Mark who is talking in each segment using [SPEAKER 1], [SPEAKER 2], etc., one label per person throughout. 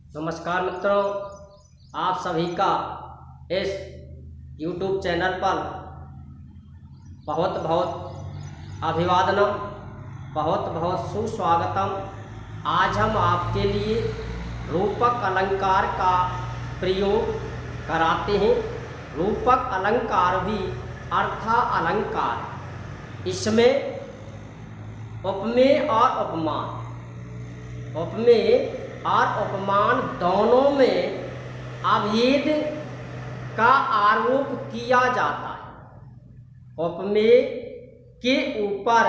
[SPEAKER 1] नमस्कार मित्रों, आप सभी का इस YouTube चैनल पर बहुत बहुत अभिवादनम, बहुत बहुत सुस्वागतम। आज हम आपके लिए रूपक अलंकार का प्रयोग कराते हैं। रूपक अलंकार भी अर्था अलंकार, इसमें उपमेय और उपमान, उपमेय और उपमान दोनों में अभेद का आरोप किया जाता है। उपमेय के ऊपर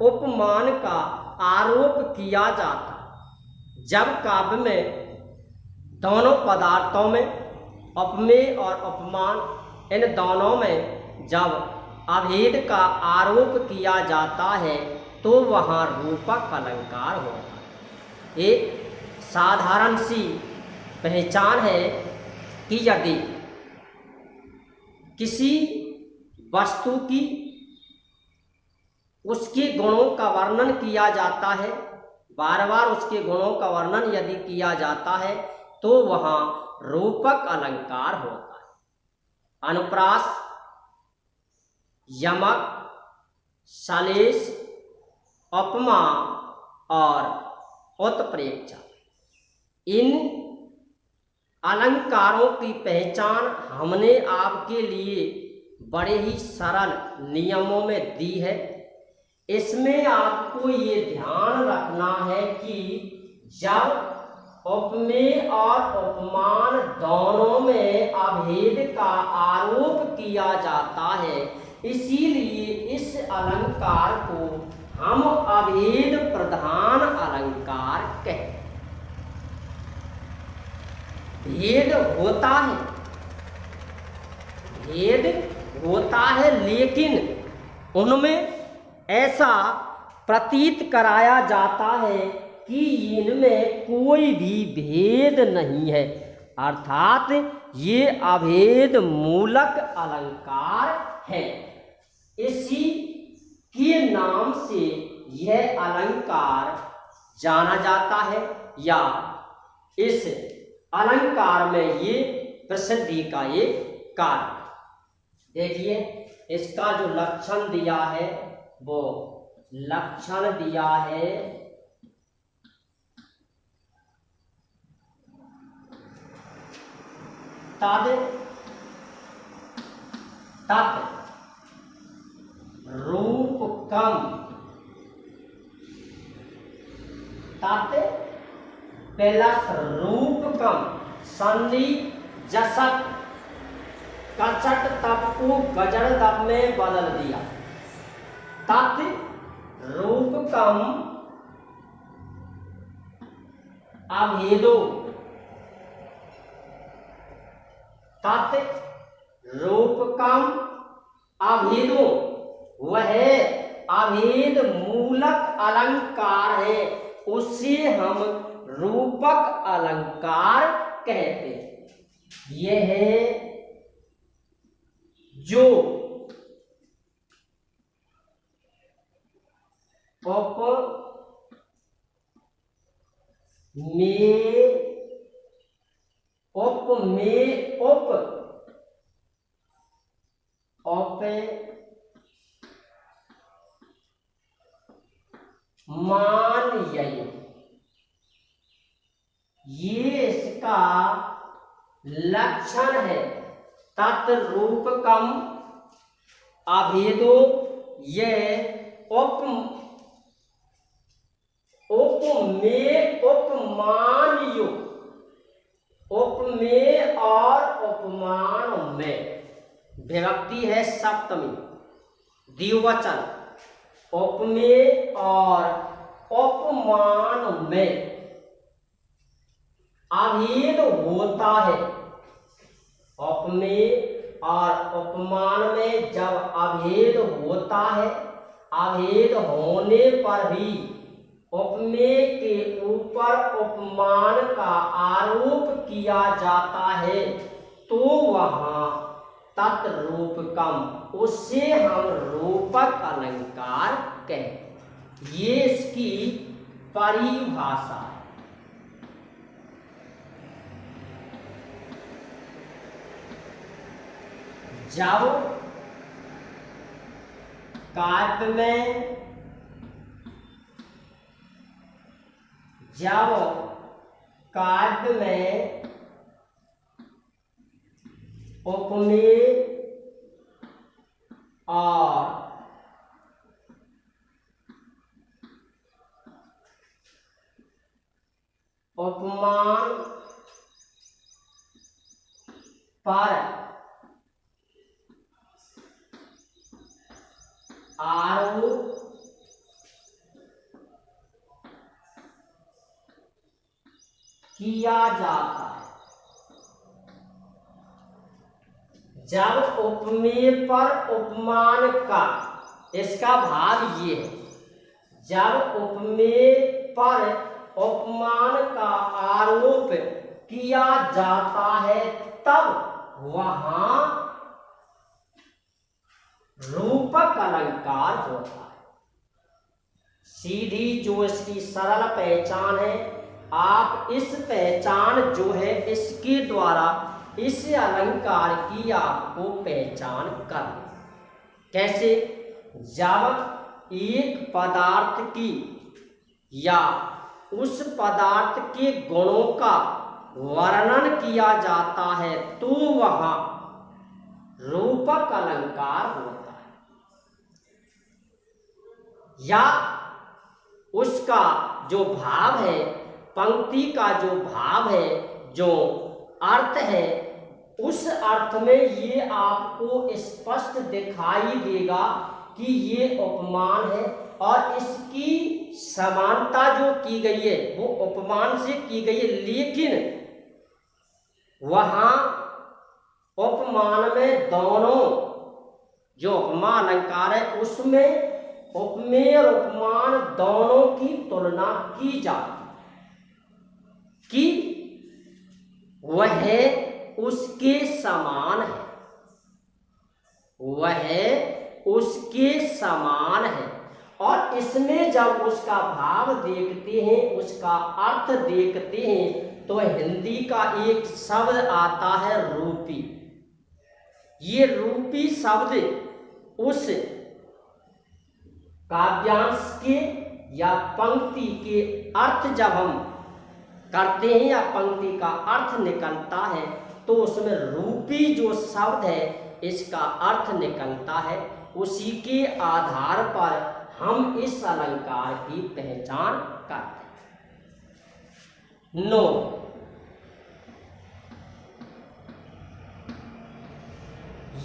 [SPEAKER 1] उपमान का आरोप किया जाता है। जब काव्य में दोनों पदार्थों में उपमेय और उपमान, इन दोनों में जब अभेद का आरोप किया जाता है तो वहाँ रूपक अलंकार होता है। एक साधारण सी पहचान है कि यदि किसी वस्तु की उसके गुणों का वर्णन किया जाता है, बार बार उसके गुणों का वर्णन यदि किया जाता है तो वहाँ रूपक अलंकार होता है। अनुप्रास, यमक, सलेश, उपमा और उत्प्रेक्षा, इन अलंकारों की पहचान हमने आपके लिए बड़े ही सरल नियमों में दी है। इसमें आपको ये ध्यान रखना है कि जब उपमेय और उपमान दोनों में अभेद का आरोप किया जाता है, इसीलिए इस अलंकार को हम अभेद प्रधान अलंकार कहते हैं। भेद होता है, लेकिन उनमें ऐसा प्रतीत कराया जाता है कि इनमें कोई भी भेद नहीं है, अर्थात ये अभेद मूलक अलंकार है। इसी के नाम से यह अलंकार जाना जाता है, या इस अलंकार में ये प्रसिद्धि का एक कारण। देखिए, इसका जो लक्षण दिया है वो लक्षण दिया है तद तत् रूपकम, तत् प्लस रूपकम, संधि जसक कचट तप को गजड़ दब में बदल दिया। तत् रूपकम अभेदो, तत् रूपकम अभेदो, वह अभेद मूलक अलंकार है, उसे हम रूपक अलंकार कहते हैं। यह जो उपमान, ये इसका लक्षण है। तत् रूपकम अभेदो, ये उपमेय उपमान युक्त, उपमेय और उपमान में विभक्ति है सप्तमी, द्विवचन। उपमेय और उपमान में अभेद होता है। उपमेय और उपमान में जब अभेद होता है, अभेद होने पर भी उपमेय के ऊपर उपमान का आरोप किया जाता है तो वहाँ तत्रूपकम, उससे हम रूपक अलंकार कहते। ये इसकी परिभाषा है। जब काव्य में उपमेय और उपमान पर आरोप किया जाता है। जब उपमेय पर उपमान का, इसका भाव ये है, जब उपमेय पर उपमान का आरोप किया जाता है तब वहां रूपक अलंकार होता है। सीधी जो इसकी सरल पहचान है, आप इस पहचान जो है इसके द्वारा इस अलंकार की आपको पहचान कर लें। कैसे? जब एक पदार्थ की या उस पदार्थ के गुणों का वर्णन किया जाता है तो वहां रूपक अलंकार होता है, या उसका जो भाव है, पंक्ति का जो भाव है, जो अर्थ है, उस अर्थ में ये आपको स्पष्ट दिखाई देगा कि ये उपमान है और इसकी समानता जो की गई है वो उपमान से की गई है, लेकिन वहां उपमान में दोनों जो उपमा अलंकार है उसमें उपमेय और उपमान दोनों की तुलना की जाती कि वह उसके समान है, वह उसके समान है। और इसमें जब उसका भाव देखते हैं, उसका अर्थ देखते हैं, तो हिंदी का एक शब्द आता है रूपी। ये रूपी शब्द उस काव्यांश के या पंक्ति के अर्थ जब हम करते हैं या पंक्ति का अर्थ निकलता है तो उसमें रूपी जो शब्द है इसका अर्थ निकलता है। उसी के आधार पर हम इस अलंकार की पहचान करते हैं। 9,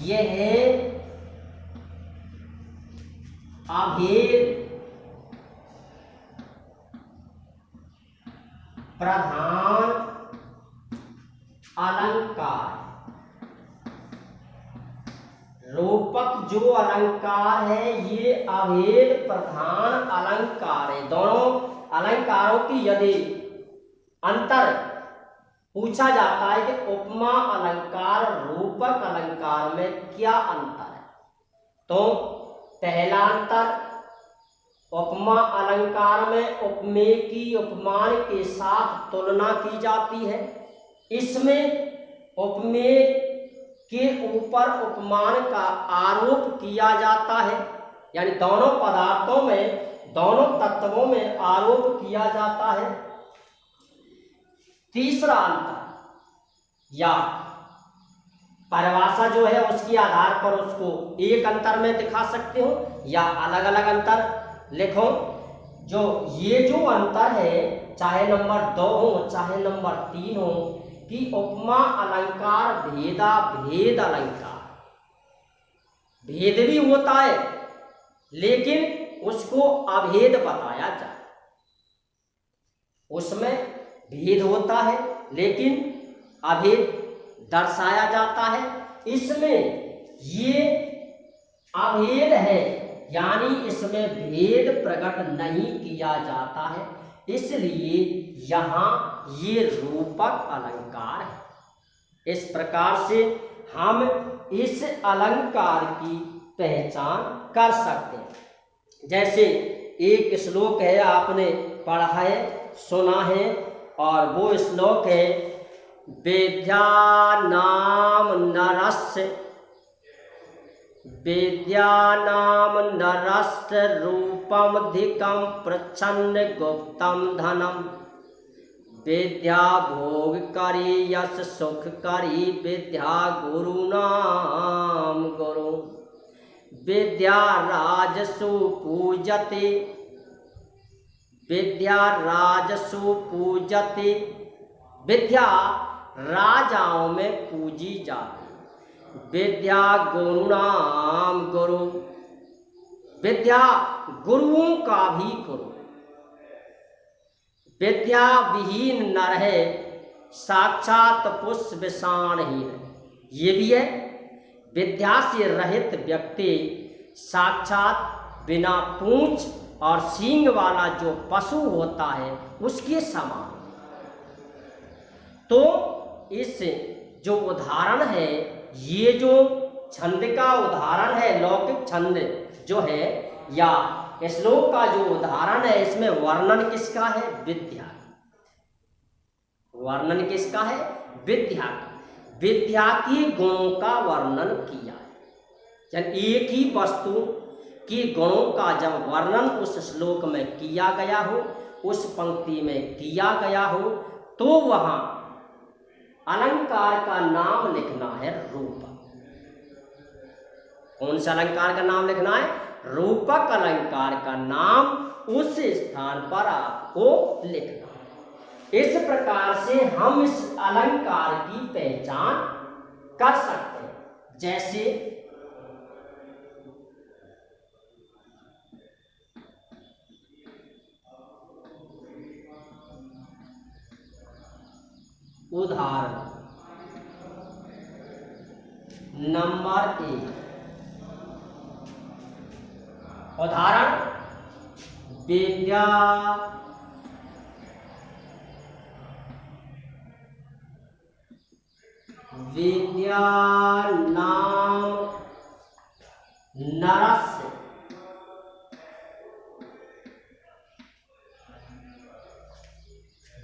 [SPEAKER 1] यह अभेद प्रधान अलंकार। रूपक जो अलंकार है ये अभेद प्रधान अलंकार है। दोनों अलंकारों की यदि अंतर पूछा जाता है कि उपमा अलंकार रूपक अलंकार में क्या अंतर है, तो पहला अंतर, उपमा अलंकार में उपमेय की उपमान के साथ तुलना की जाती है। इसमें उपमेय के ऊपर उपमान का आरोप किया जाता है, यानी दोनों पदार्थों में, दोनों तत्वों में आरोप किया जाता है। तीसरा अंतर या परिभाषा जो है उसके आधार पर उसको एक अंतर में दिखा सकते हो या अलग अलग अंतर लिखो। जो ये जो अंतर है, चाहे नंबर 2 हो चाहे नंबर 3 हो, कि उपमा अलंकार भेदा भेद अलंकार, भेद भी होता है लेकिन उसको अभेद बताया जाए, उसमें भेद होता है लेकिन अभेद दर्शाया जाता है। इसमें ये अभेद है यानी इसमें भेद प्रकट नहीं किया जाता है, इसलिए यहाँ ये रूपक अलंकार है। इस प्रकार से हम इस अलंकार की पहचान कर सकते हैं। जैसे एक श्लोक है, आपने पढ़ा है, सुना है, और वो श्लोक है, वेद्या नाम नरस्य विद्यानाम नरस्य रूपमधिकं प्रच्छन्न गुप्तं धनम। विद्या भोगकरी यश सुखकरी विद्या गुरुनाम गुरु। विद्या राजसु पूजते, विद्या राजसु पूजते, विद्या राजाओं में पूजी जाती। विद्या गुरुनाम गुरु, विद्या गुरुओं का भी गुरु। विद्या विहीन न रहे साक्षात पुष्प विषाणहीन। ये भी है, विद्या से रहित व्यक्ति साक्षात बिना पूंछ और सींग वाला जो पशु होता है उसके समान। तो इस जो उदाहरण है, ये जो छंद का उदाहरण है, लौकिक छंद जो है या श्लोक का जो उदाहरण है, इसमें वर्णन किसका है? विद्या। वर्णन किसका है? विद्या। विद्या के गुणों का वर्णन किया है। जब एक ही वस्तु के गुणों का जब वर्णन उस श्लोक में किया गया हो, उस पंक्ति में किया गया हो, तो वहां अलंकार का नाम लिखना है रूपक। कौन सा अलंकार का नाम लिखना है? रूपक अलंकार का नाम उस स्थान पर आपको लिखना है। इस प्रकार से हम इस अलंकार की पहचान कर सकते हैं। जैसे उदाहरण नंबर 1, उदाहरण विद्या विद्या नाम नरस्य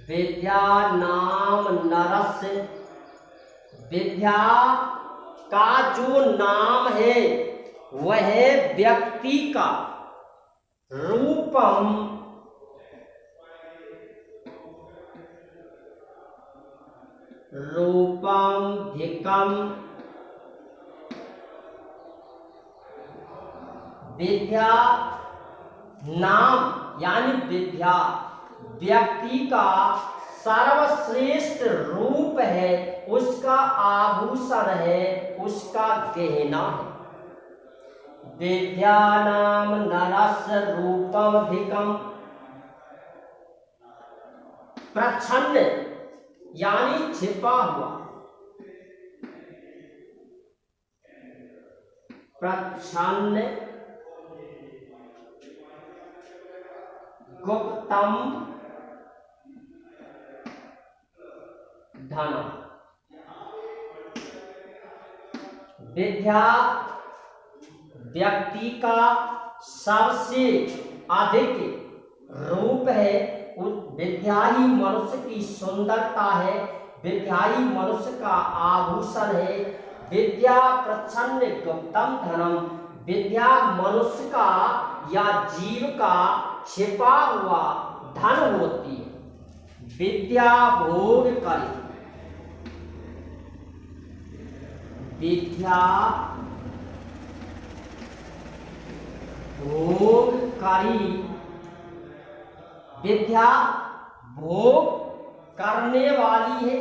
[SPEAKER 1] विद्या नाम नरस्य। विद्या का जो नाम है वह व्यक्ति का रूपम रूपम धिकम। विद्या नाम यानी विद्या व्यक्ति का सर्वश्रेष्ठ रूप है, उसका आभूषण है, उसका गहना है। विद्या नाम नरस्य रूपम धिकम। प्रच्छन्न यानी छिपा हुआ, प्रच्छन्न गुप्तम धनम। विद्या व्यक्ति का सबसे अधिक रूप है। विद्या ही मनुष्य की सुंदरता है, विद्या ही मनुष्य का आभूषण है। विद्या प्रच्छन्न गुप्तम धनम। विद्या mनुष्य का या जीव का छिपा हुआ धन होती है। विद्या भोग करी, विद्या भोग करी। विद्या भोग करने वाली है,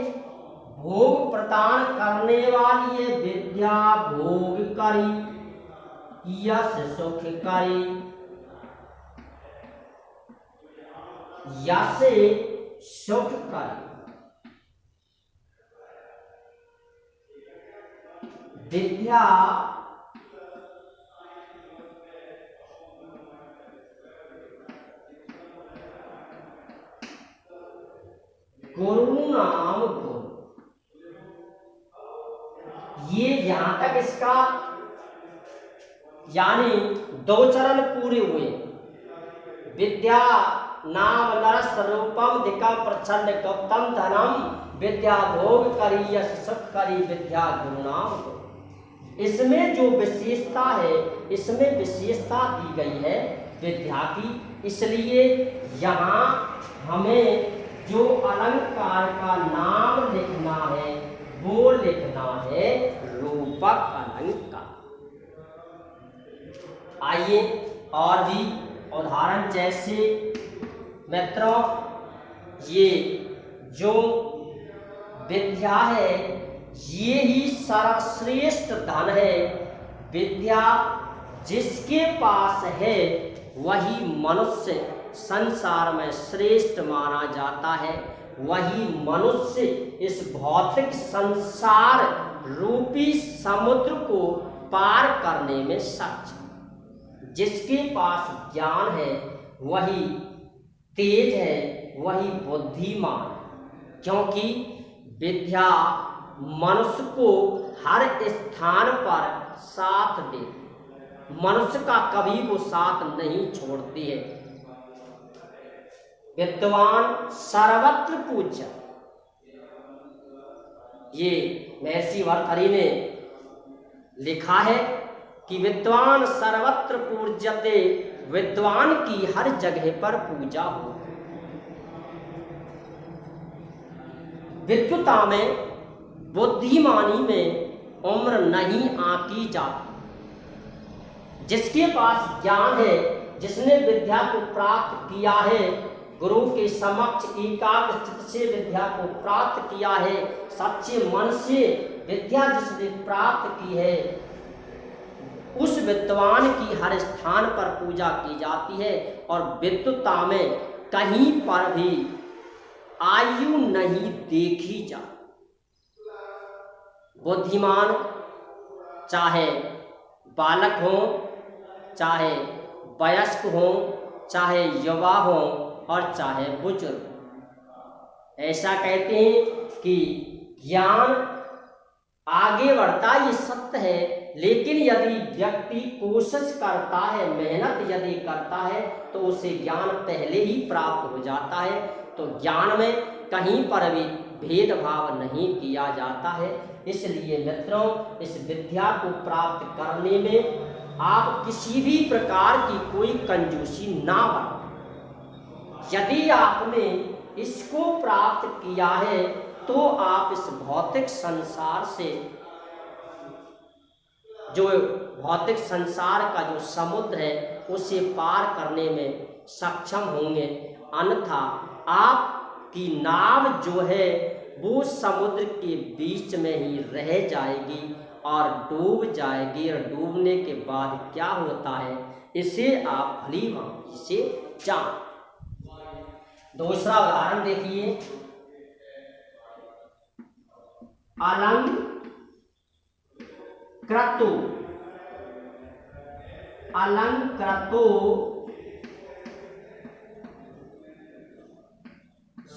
[SPEAKER 1] भोग प्रदान करने वाली है। विद्या भोग करी, यश सुख करी, यश सुख करी। विद्या गुरु नाम गुरु। ये यहां तक इसका यानी दो चरण पूरे हुए। विद्या नाम नरस रूपम धिकम प्रच्छन्न गुप्तम धनम। विद्या भोग करी, यश सुख करी, विद्या गुरु नाम गुरु। इसमें जो विशेषता है, इसमें विशेषता दी गई है विद्या की, इसलिए यहाँ हमें जो अलंकार का नाम लिखना है वो लिखना है रूपक अलंकार। आइए और भी उदाहरण, जैसे मित्रों ये जो विद्या है ये ही सर्वश्रेष्ठ धन है। विद्या जिसके पास है वही मनुष्य संसार में श्रेष्ठ माना जाता है, वही मनुष्य इस भौतिक संसार रूपी समुद्र को पार करने में सक्षम। जिसके पास ज्ञान है वही तेज है, वही बुद्धिमान, क्योंकि विद्या मनुष्य को हर स्थान पर साथ दे, मनुष्य का कभी वो साथ नहीं छोड़ती है। विद्वान सर्वत्र पूज्य, ये महर्षि भर्तृहरि ने लिखा है कि विद्वान सर्वत्र पूज्यते, विद्वान की हर जगह पर पूजा हो। विद्वता में, बुद्धिमानी में उम्र नहीं आंकी जाती। जिसके पास ज्ञान है, जिसने विद्या को प्राप्त किया है, गुरु के समक्ष एकाग्र चित्त से विद्या को प्राप्त किया है, सच्चे मन से विद्या जिसने प्राप्त की है, उस विद्वान की हर स्थान पर पूजा की जाती है। और विद्वता में कहीं पर भी आयु नहीं देखी जाती। बुद्धिमान चाहे बालक हो, चाहे वयस्क हो, चाहे युवा हो और चाहे बुजुर्ग। ऐसा कहते हैं कि ज्ञान आगे बढ़ता ये सत्य है, लेकिन यदि व्यक्ति कोशिश करता है, मेहनत यदि करता है, तो उसे ज्ञान पहले ही प्राप्त हो जाता है। तो ज्ञान में कहीं पर भी भेदभाव नहीं किया जाता है। इसलिए मित्रों, इस विद्या को प्राप्त करने में आप किसी भी प्रकार की कोई कंजूसी ना बरतें। यदि आपने इसको प्राप्त किया है तो आप इस भौतिक संसार से, जो भौतिक संसार का जो समुद्र है, उसे पार करने में सक्षम होंगे। अन्यथा आपकी नाव जो है वो समुद्र के बीच में ही रह जाएगी और डूब जाएगी। और डूबने के बाद क्या होता है, इसे आप भली भांति से जान। दूसरा उदाहरण देखिए, अलंकृतो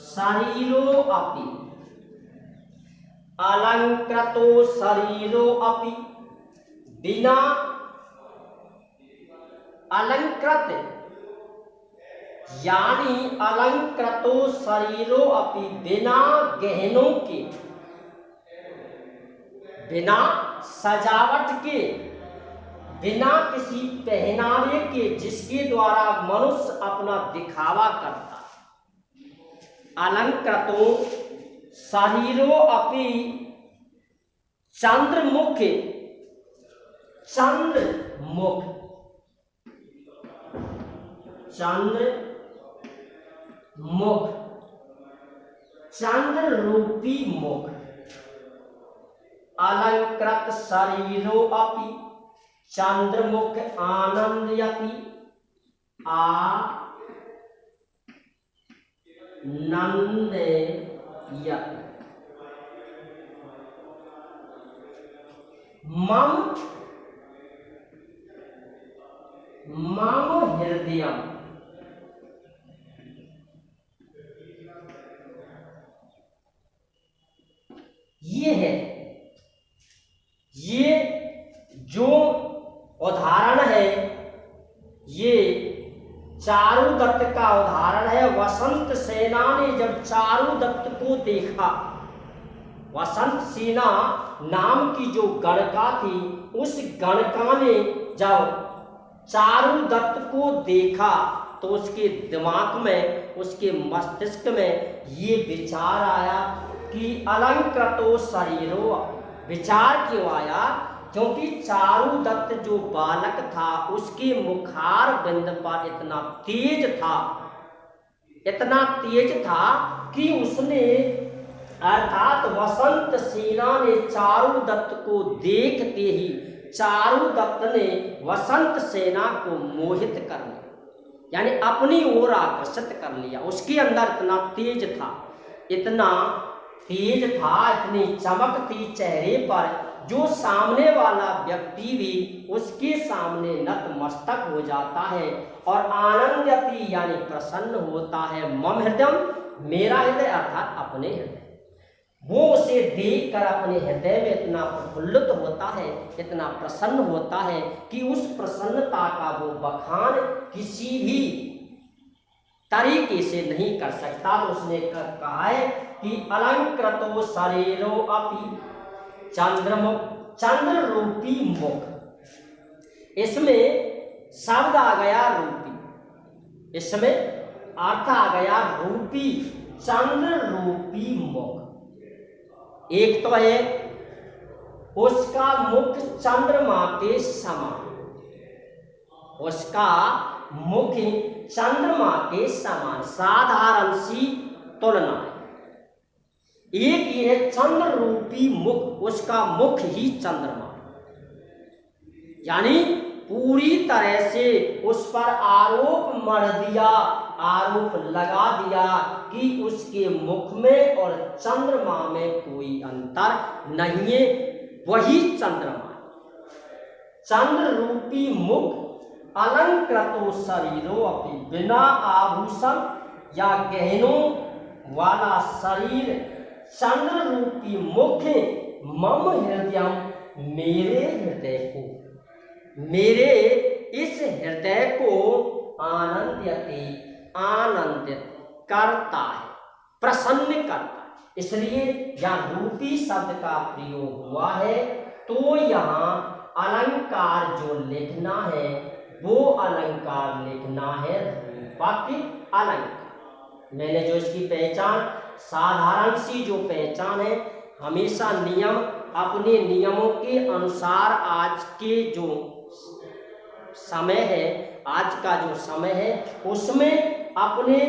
[SPEAKER 1] शरीरो अपि, अलंकृतो शरीरो अपि, बिना अलंकृत, यानी अलंकृतो शरीरो अपि, बिना गहनों के, बिना सजावट के, बिना किसी पहनावे के, जिसके द्वारा मनुष्य अपना दिखावा करता। अलंकृतो शरीरो अपि चंद्रमुख, चंद्रमुख, चंद्रमुख, चंद्र रूपी मुख। अलंकृत शरीरो अपि चंद्रमुख आनंदयति, नंदयति। मम हृदयम, ये है, ये जो उदाहरण है ये चारुदत्त का उदाहरण है। वसंत सेना ने जब चारुदत्त को देखा वसंत सेना नाम की जो गणका थी, उस गणका ने जब चारुदत्त को देखा तो उसके दिमाग में, उसके मस्तिष्क में ये विचार आया कि अलंकृतो शरीरो। विचार क्यों आया? क्योंकि चारुदत्त जो बालक था उसके मुखार बिंद पर इतना तेज था कि उसने, अर्थात वसंत सेना ने चारुदत्त को देखते ही चारुदत्त ने वसंत सेना को मोहित कर लिया, यानी अपनी ओर आकर्षित कर लिया। उसके अंदर इतना तेज था, इतनी चमक थी चेहरे पर, जो सामने वाला व्यक्ति भी उसके सामने नतमस्तक हो जाता है और आनंदयति यानी प्रसन्न होता है। मम हृदयम, मेरा हृदय अर्थात अपने हृदय, वो उसे देखकर अपने हृदय में इतना प्रफुल्लित होता है, इतना प्रसन्न होता है कि उस प्रसन्नता का वो बखान किसी भी तरीके से नहीं कर सकता। तो उसने कहा है कि अलंकृतो शरीरो अपि चंद्रमुख, चंद्र रूपी मुख। इसमें शब्द आ गया रूपी, इसमें अर्थ आ गया रूपी, चंद्र रूपी मुख। एक तो है उसका मुख चंद्रमा के समान, उसका मुख चंद्रमा के समान, साधारण सी तुलना है। एक ही है चंद्र रूपी मुख, उसका मुख ही चंद्रमा, यानी पूरी तरह से उस पर आरोप मढ़ दिया, आरोप लगा दिया कि उसके मुख में और चंद्रमा में कोई अंतर नहीं है, वही चंद्रमा। चंद्र रूपी मुख अलंकृतो शरीरो अपि, बिना आभूषण या गहनों वाला शरीर, चंद्र रूपी मुख मम हृदयम, मेरे हृदय को, मेरे इस हृदय को आनंदित करता है, प्रसन्न करता है। इसलिए यहाँ रूपी शब्द का प्रयोग हुआ है। तो यहाँ अलंकार जो लिखना है वो अलंकार लिखना है रूपक अलंकार। मैंने जो इसकी पहचान, साधारण सी जो पहचान है, हमेशा नियम, अपने नियमों के अनुसार आज के जो समय है, आज का जो समय है उसमें अपने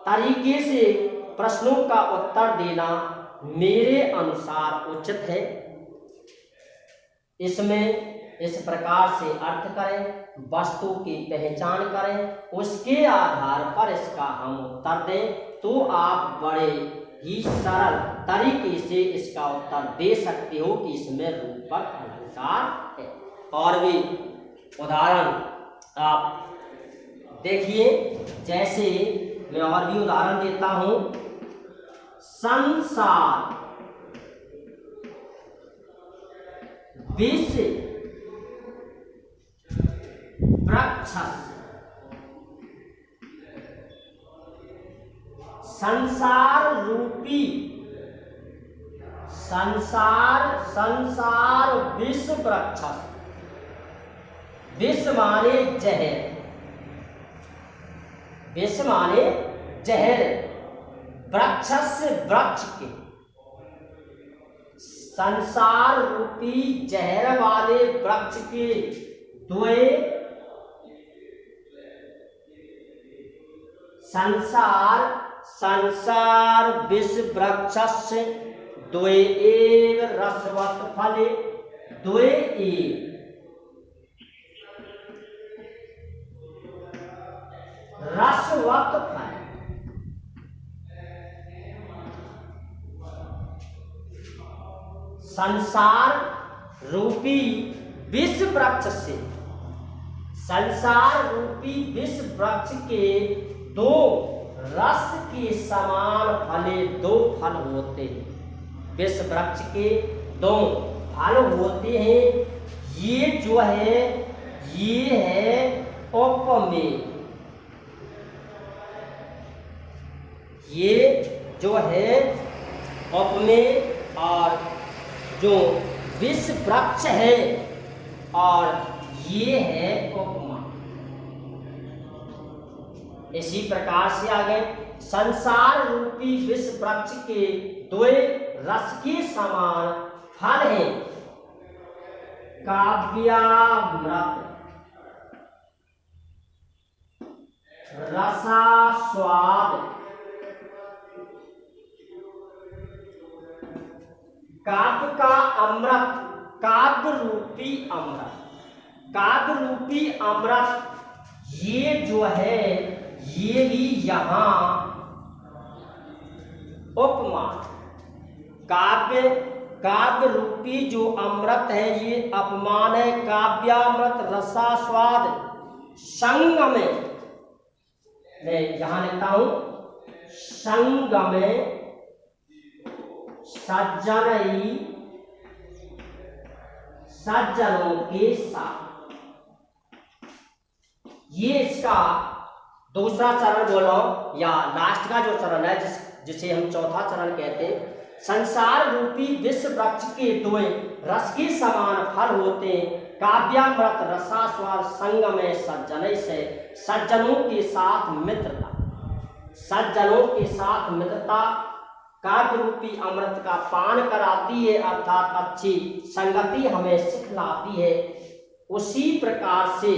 [SPEAKER 1] तरीके से प्रश्नों का उत्तर देना मेरे अनुसार उचित है। इसमें इस प्रकार से अर्थ करें, वस्तु की पहचान करें, उसके आधार पर इसका हम उत्तर दें, तो आप बड़े ही सरल तरीके से इसका उत्तर दे सकते हो कि इसमें रूपक अलंकार है। और भी उदाहरण आप देखिए, जैसे मैं और भी उदाहरण देता हूं। संसार, विष, वृक्ष, संसार रूपी, संसार विष वृक्ष, विष माने जहर, विष माने जहर, वृक्ष से वृक्ष के, संसार रूपी जहर वाले वृक्ष के द्वय, संसार विष वृक्षस्य द्वय एव रसवत् फले, द्वय एव रसवत् फल। संसार रूपी विष वृक्ष से, संसार रूपी विष वृक्ष के दो रस के समान फले, दो फल होते हैं। विष वृक्ष के दो फल होते हैं। ये जो है ये है उपमेय, ये जो है उपमेय और जो विश्व वृक्ष है और ये है उपमा। इसी प्रकार से आगे संसार रूपी विश्व वृक्ष के दो रस के समान फल हैं, काव्यामृत रसास्वाद, काव्य का अमृत, काव्य रूपी अमृत, काव्य रूपी अमृत ये जो है ये भी यहाँ उपमा। काव्य रूपी जो अमृत है ये अपमान है। काव्यामृत रसास्वाद संगमे, मैं यहां लिखता हूं संगमे सज्जनों के साथ। ये इसका दूसरा चरण बोलो या लास्ट का जो चरण है जिसे हम चौथा चरण कहते हैं। संसार रूपी विश्व वृक्ष के दो रस के समान फल होते हैं, काव्यामृत रसास्वाद संग में सज्जन से, सज्जनों के साथ मित्रता, सज्जनों के साथ मित्रता काव्य रूपी अमृत का पान कराती है, अर्थात अच्छी संगति हमें सिखलाती है। उसी प्रकार से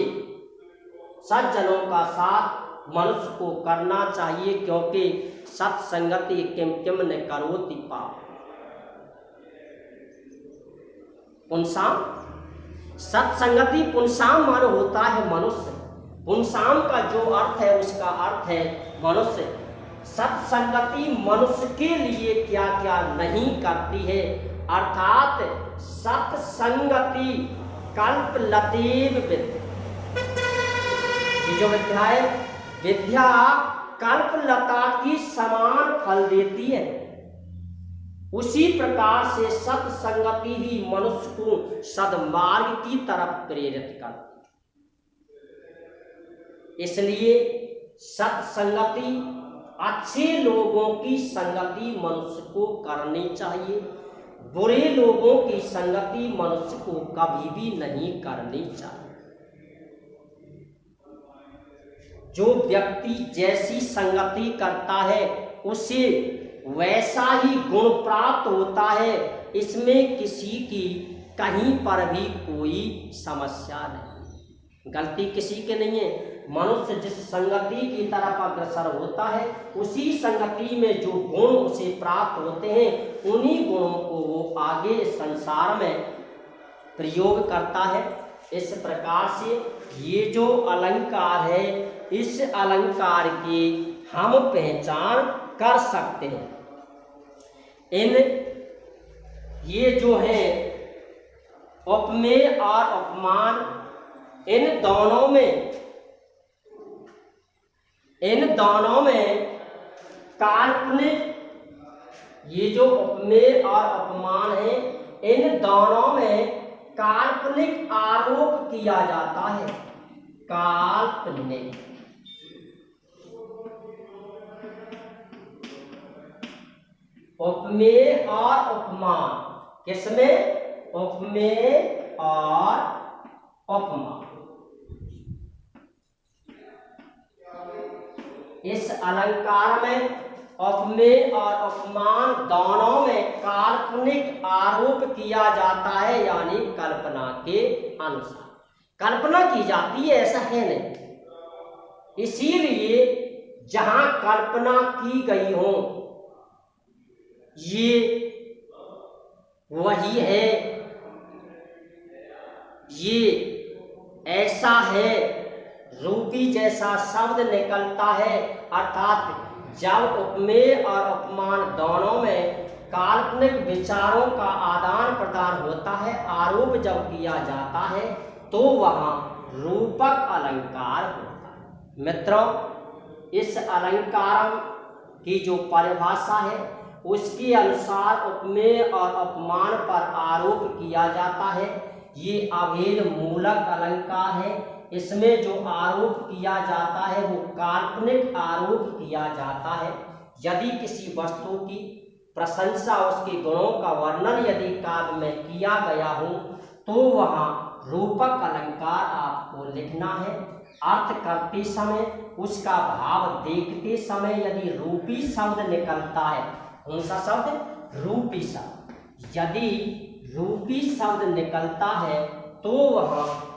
[SPEAKER 1] सज्जनों का साथ मनुष्य को करना चाहिए, क्योंकि सत्संगति किम किम न करोति पाप। पुंसाम, सत्संगति पुंसाम मानो होता है मनुष्य। पुंसाम का जो अर्थ है उसका अर्थ है मनुष्य। सत्संगति मनुष्य के लिए क्या क्या नहीं करती है, अर्थात सत्संगति कल्पलतेव विद्या। ये जो विद्या है, विद्या कल्पलता की समान फल देती है। उसी प्रकार से सत्संगति ही मनुष्य को सद्मार्ग की तरफ प्रेरित करती है। इसलिए सत्संगति, अच्छे लोगों की संगति मनुष्य को करनी चाहिए, बुरे लोगों की संगति मनुष्य को कभी भी नहीं करनी चाहिए। जो व्यक्ति जैसी संगति करता है उसे वैसा ही गुण प्राप्त होता है, इसमें किसी की कहीं पर भी कोई समस्या नहीं, गलती किसी के नहीं है। मनुष्य जिस संगति की तरफ अग्रसर होता है उसी संगति में जो गुण उसे प्राप्त होते हैं उन्हीं गुणों को वो आगे संसार में प्रयोग करता है। इस प्रकार से ये जो अलंकार है इस अलंकार की हम पहचान कर सकते हैं। इन ये जो है उपमेय और उपमान, इन दोनों में काल्पनिक, ये जो उपमेय और उपमान है इन दोनों में काल्पनिक आरोप किया जाता है। काल्पनिक उपमेय और उपमान, किसमें? उपमेय और उपमान। इस अलंकार में उपमेय और उपमान दोनों में काल्पनिक आरोप किया जाता है, यानी कल्पना के अनुसार कल्पना की जाती है, ऐसा है नहीं। इसीलिए जहां कल्पना की गई हो ये वही है, ये ऐसा है, रूपी जैसा शब्द निकलता है। अर्थात जब उपमेय और उपमान दोनों में काल्पनिक विचारों का आदान प्रदान होता है, आरोप जब किया जाता है तो वहां रूपक अलंकार होता है। मित्रों, इस अलंकार की जो परिभाषा है उसके अनुसार उपमेय और उपमान पर आरोप किया जाता है। ये अभेद मूलक अलंकार है। इसमें जो आरोप किया जाता है वो काल्पनिक आरोप किया जाता है। यदि किसी वस्तु की प्रशंसा, उसके गुणों का वर्णन यदि काव्य में किया गया हो तो वहाँ रूपक अलंकार आपको लिखना है। अर्थ करते समय, उसका भाव देखते समय यदि रूपी शब्द निकलता है, कौन सा शब्द? रूपी शब्द। यदि रूपी शब्द निकलता है तो वह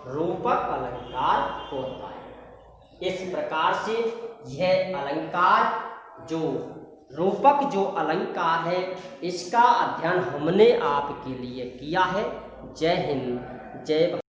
[SPEAKER 1] रूपक अलंकार होता है। इस प्रकार से यह अलंकार जो रूपक जो अलंकार है, इसका अध्ययन हमने आपके लिए किया है। जय हिंद, जय भारत।